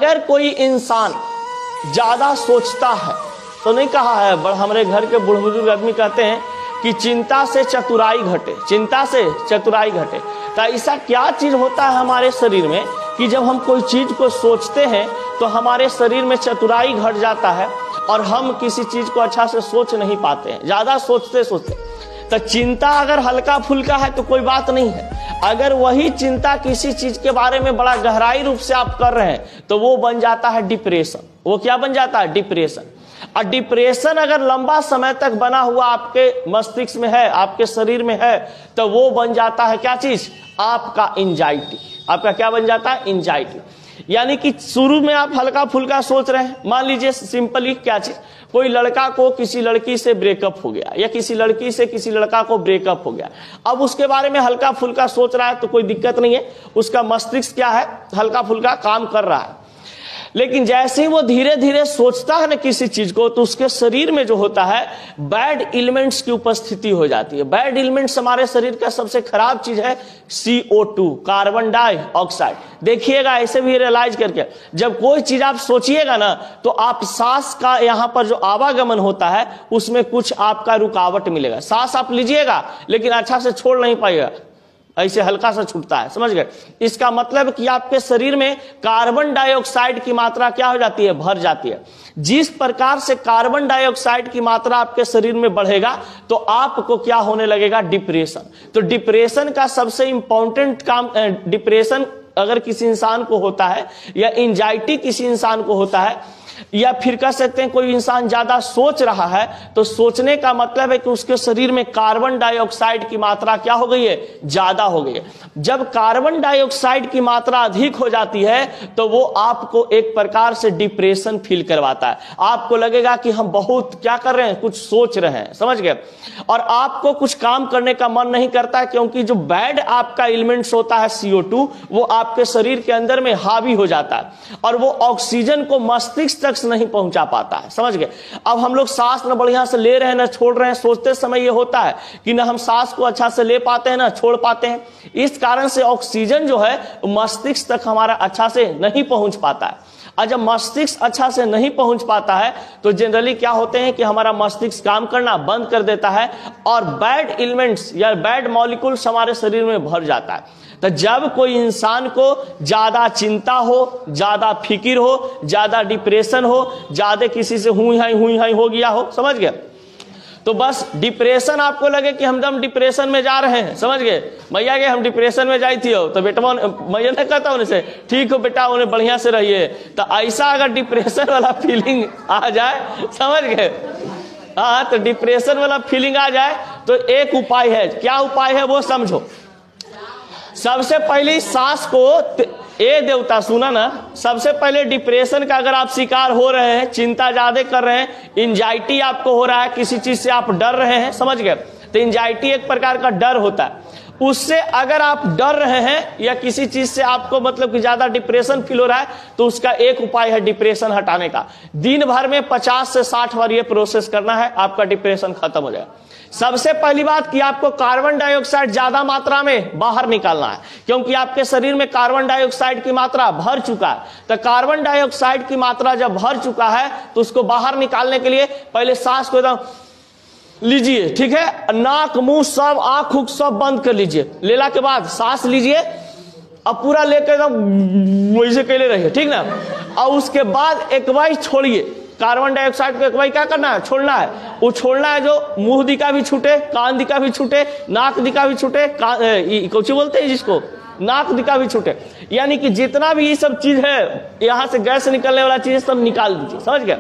अगर कोई इंसान ज्यादा सोचता है, तो नहीं कहा है, हमारे घर के बूढ़े बुजुर्ग आदमी कहते हैं कि चिंता से चतुराई घटे, चिंता से चतुराई घटे। तो ऐसा क्या चीज होता है हमारे शरीर में कि जब हम कोई चीज को सोचते हैं तो हमारे शरीर में चतुराई घट जाता है और हम किसी चीज को अच्छा से सोच नहीं पाते हैं, ज्यादा सोचते सोचते। तो चिंता अगर हल्का फुल्का है तो कोई बात नहीं है, अगर वही चिंता किसी चीज के बारे में बड़ा गहराई रूप से आप कर रहे हैं तो वो बन जाता है डिप्रेशन। वो क्या बन जाता है? डिप्रेशन। और डिप्रेशन अगर लंबा समय तक बना हुआ आपके मस्तिष्क में है, आपके शरीर में है, तो वो बन जाता है क्या चीज? आपका एंजाइटी। आपका क्या बन जाता है? एंजाइटी। यानी कि शुरू में आप हल्का फुल्का सोच रहे हैं, मान लीजिए सिंपली क्या चीज, कोई लड़का को किसी लड़की से ब्रेकअप हो गया या किसी लड़की से किसी लड़का को ब्रेकअप हो गया, अब उसके बारे में हल्का फुल्का सोच रहा है तो कोई दिक्कत नहीं है, उसका मस्तिष्क क्या है? हल्का फुल्का काम कर रहा है। लेकिन जैसे ही वो धीरे धीरे सोचता है ना किसी चीज को, तो उसके शरीर में जो होता है बैड एलिमेंट्स की उपस्थिति हो जाती है। बैड एलिमेंट्स हमारे शरीर का सबसे खराब चीज है CO2, कार्बन डाइऑक्साइड। देखिएगा ऐसे भी रियलाइज करके, जब कोई चीज आप सोचिएगा ना तो आप सांस का यहाँ पर जो आवागमन होता है उसमें कुछ आपका रुकावट मिलेगा। सांस आप लीजिएगा लेकिन अच्छा से छोड़ नहीं पाएगा, ऐसे हल्का सा छूटता है, समझ गए? इसका मतलब कि आपके शरीर में कार्बन डाइऑक्साइड की मात्रा क्या हो जाती है? भर जाती है। जिस प्रकार से कार्बन डाइऑक्साइड की मात्रा आपके शरीर में बढ़ेगा तो आपको क्या होने लगेगा? डिप्रेशन। तो डिप्रेशन का सबसे इंपॉर्टेंट काम, डिप्रेशन अगर किसी इंसान को होता है या एंजाइटी किसी इंसान को होता है, या फिर कह सकते हैं कोई इंसान ज्यादा सोच रहा है, तो सोचने का मतलब है कि उसके शरीर में कार्बन डाइऑक्साइड की मात्रा क्या हो गई है? ज्यादा हो गई है। जब कार्बन डाइऑक्साइड की मात्रा अधिक हो जाती है तो वो आपको एक प्रकार से डिप्रेशन फील करवाता है। आपको लगेगा कि हम बहुत क्या कर रहे हैं, कुछ सोच रहे हैं, समझ गए? और आपको कुछ काम करने का मन नहीं करता है, क्योंकि जो बैड आपका एलिमेंट्स होता है CO2 वो आपके शरीर के अंदर में हावी हो जाता है और वो ऑक्सीजन को मस्तिष्क तक नहीं पहुंचा पाता है, समझ गए? अब हम लोग सांस न बढ़िया से ले रहे हैं ना छोड़ रहे हैं, सोचते समय ये होता है कि ना हम सांस को अच्छा से ले पाते हैं ना छोड़ पाते हैं। इस कारण से ऑक्सीजन जो है मस्तिष्क तक हमारा अच्छा से नहीं पहुंच पाता है। और जब मस्तिष्क अच्छा से नहीं पहुंच पाता है तो जनरली क्या होते हैं कि हमारा मस्तिष्क काम करना बंद कर देता है और बैड एलिमेंट्स या बैड मॉलिक्यूल्स हमारे शरीर में भर जाता है। तो जब कोई इंसान को ज्यादा चिंता हो, ज्यादा फिक्र हो, ज्यादा डिप्रेशन हो, ज्यादा किसी से हुई हाई हो गया हो, समझ गए? तो बस डिप्रेशन आपको लगे कि हम डिप्रेशन में जा रहे हैं, समझ गए? मैया के हम डिप्रेशन में जाई थी हो, तो बेटा मैया ने कहता उनसे ठीक हो बेटा, उन्हें बढ़िया से रहिए। तो ऐसा अगर डिप्रेशन वाला फीलिंग आ जाए, समझ गए? हाँ, तो डिप्रेशन वाला फीलिंग आ जाए तो एक उपाय है। क्या उपाय है वो समझो। सबसे पहले सांस को, ए देवता सुना ना, सबसे पहले डिप्रेशन का अगर आप शिकार हो रहे हैं, चिंता ज्यादा कर रहे हैं, एंजाइटी आपको हो रहा है, किसी चीज से आप डर रहे हैं, समझ गए? तो एंजाइटी एक प्रकार का डर होता है। उससे अगर आप डर रहे हैं या किसी चीज से आपको मतलब कि ज्यादा डिप्रेशन फील हो रहा है तो उसका एक उपाय है डिप्रेशन हटाने का। दिन भर में 50 से 60 बार ये प्रोसेस करना है, आपका डिप्रेशन खत्म हो जाएगा। सबसे पहली बात कि आपको कार्बन डाइऑक्साइड ज्यादा मात्रा में बाहर निकालना है, क्योंकि आपके शरीर में कार्बन डाइऑक्साइड की मात्रा भर चुका है। तो कार्बन डाइऑक्साइड की मात्रा जब भर चुका है तो उसको बाहर निकालने के लिए पहले सांस को एकदम लीजिए, ठीक है? नाक मुंह सब आंख उख सब बंद कर लीजिए। लेला के बाद सांस लीजिए, अब पूरा लेकर एकदम वैसे कैले रहिए, ठीक ना? और उसके बाद एक बार छोड़िए कार्बन डाइऑक्साइड को, एक बार क्या करना है? छोड़ना है। वो छोड़ना है जो मुंह दिखा भी छूटे, कान दिखा भी छूटे, नाक दिखा भी छूटे, कुछ बोलते हैं जिसको, नाक दिखा भी छूटे, यानी कि जितना भी ये सब चीज है यहां से गैस निकलने वाला चीज सब निकाल दीजिए, समझ गए?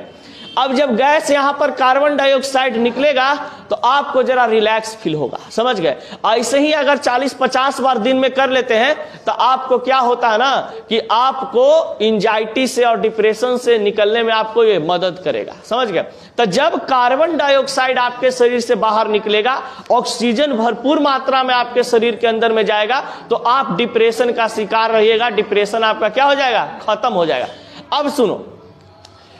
अब जब गैस यहां पर कार्बन डाइऑक्साइड निकलेगा तो आपको जरा रिलैक्स फील होगा, समझ गए? ऐसे ही अगर 40-50 बार दिन में कर लेते हैं तो आपको क्या होता है ना कि आपको एंजाइटी से और डिप्रेशन से निकलने में आपको ये मदद करेगा, समझ गए? तो जब कार्बन डाइऑक्साइड आपके शरीर से बाहर निकलेगा, ऑक्सीजन भरपूर मात्रा में आपके शरीर के अंदर में जाएगा तो आप डिप्रेशन का शिकार रहिएगा, डिप्रेशन आपका क्या हो जाएगा? खत्म हो जाएगा। अब सुनो,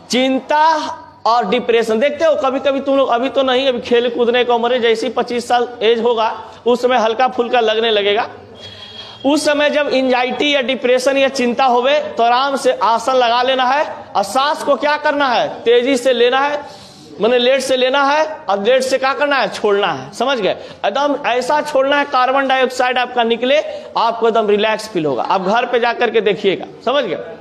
चिंता और डिप्रेशन देखते हो कभी कभी तुम लोग, अभी तो नहीं, अभी खेल कूदने का उम्र है, जैसे 25 साल एज होगा उस समय हल्का फुल्का लगने लगेगा। उस समय जब एंजाइटी या डिप्रेशन या चिंता होवे तो आराम से आसन लगा लेना है और सांस को क्या करना है, तेजी से लेना है, मैंने लेट से लेना है और लेट से क्या करना है, छोड़ना है। समझ गए? एकदम ऐसा छोड़ना है कार्बन डाइऑक्साइड आपका निकले, आपको एकदम रिलैक्स फील होगा। आप घर पे जाकर के देखिएगा। समझ गए?